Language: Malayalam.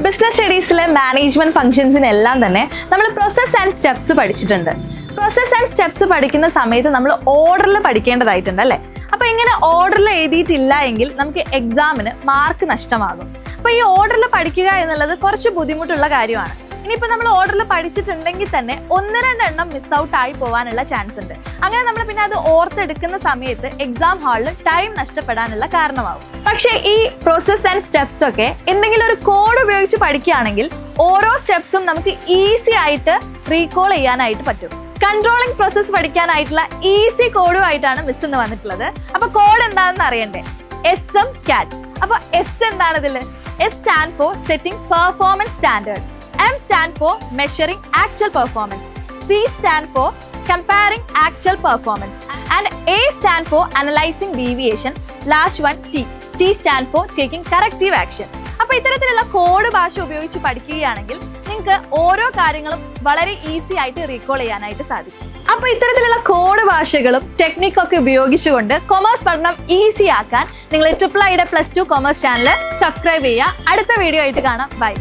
ബിസിനസ് സ്റ്റഡീസിലെ മാനേജ്മെന്റ് ഫംഗ്ഷൻസിനെല്ലാം തന്നെ നമ്മൾ പ്രോസസ് ആൻഡ് സ്റ്റെപ്സ് പഠിച്ചിട്ടുണ്ട്. പ്രോസസ് ആൻഡ് സ്റ്റെപ്സ് പഠിക്കുന്ന സമയത്ത് നമ്മൾ ഓർഡറിൽ പഠിക്കേണ്ടതായിട്ടുണ്ട് അല്ലേ? അപ്പോൾ ഇങ്ങനെ ഓർഡറിൽ എഴുതിയിട്ടില്ല എങ്കിൽ നമുക്ക് എക്സാമിന് മാർക്ക് നഷ്ടമാകും. അപ്പോൾ ഈ ഓർഡറിൽ പഠിക്കുക എന്നുള്ളത് കുറച്ച് ബുദ്ധിമുട്ടുള്ള കാര്യമാണ്. ഇനിയിപ്പോൾ നമ്മൾ ഓർഡറിൽ പഠിച്ചിട്ടുണ്ടെങ്കിൽ തന്നെ 1-2 എണ്ണം മിസ് ഔട്ട് ആയി പോകാനുള്ള ചാൻസ് ഉണ്ട്. അങ്ങനെ നമ്മൾ പിന്നെ അത് ഓർത്തെടുക്കുന്ന സമയത്ത് എക്സാം ഹാളിൽ ടൈം നഷ്ടപ്പെടാനുള്ള കാരണമാകും. പക്ഷേ ഈ പ്രോസസ് ആൻഡ് സ്റ്റെപ്സ് ഒക്കെ എന്തെങ്കിലും ഒരു കോഡ് ഉപയോഗിച്ച് പഠിക്കുകയാണെങ്കിൽ ഓരോ സ്റ്റെപ്സും നമുക്ക് ഈസി ആയിട്ട് റീകോൾ ചെയ്യാനായിട്ട് പറ്റും. കൺട്രോളിംഗ് പ്രോസസ് പഠിക്കാനായിട്ടുള്ള ഈസി കോഡുമായിട്ടാണ് മിസ് എന്ന് വന്നിട്ടുള്ളത്. അപ്പൊ കോഡ് എന്താണെന്ന് അറിയണ്ടേ? SM CAT. അപ്പൊ S എന്താണ് ഇതിൽ? S stand for setting performance standard. M stand for measuring actual performance. C stand for comparing actual performance. And A stand for analyzing deviation. Last one T. T stand for taking corrective action. അപ്പോൾ ഇത്തരത്തിലുള്ള കോഡ് ഭാഷ ഉപയോഗിച്ച് പഠിക്കുകയാണെങ്കിൽ നിങ്ങൾക്ക് ഓരോ കാര്യങ്ങളും വളരെ ഈസി ആയിട്ട് റീകോൾ ചെയ്യാനായിട്ട് സാധിക്കും. അപ്പോൾ ഇത്തരത്തിലുള്ള കോഡ് ഭാഷകളും ടെക്നിക്കൊക്കെ ഉപയോഗിച്ചുകൊണ്ട് കൊമേഴ്സ് പഠനം ഈസി ആക്കാൻ നിങ്ങൾ IIIയുടെ +2 കൊമേഴ്സ് ചാനൽ സബ്സ്ക്രൈബ് ചെയ്യുക. അടുത്ത വീഡിയോ ആയിട്ട് കാണാം. ബൈ.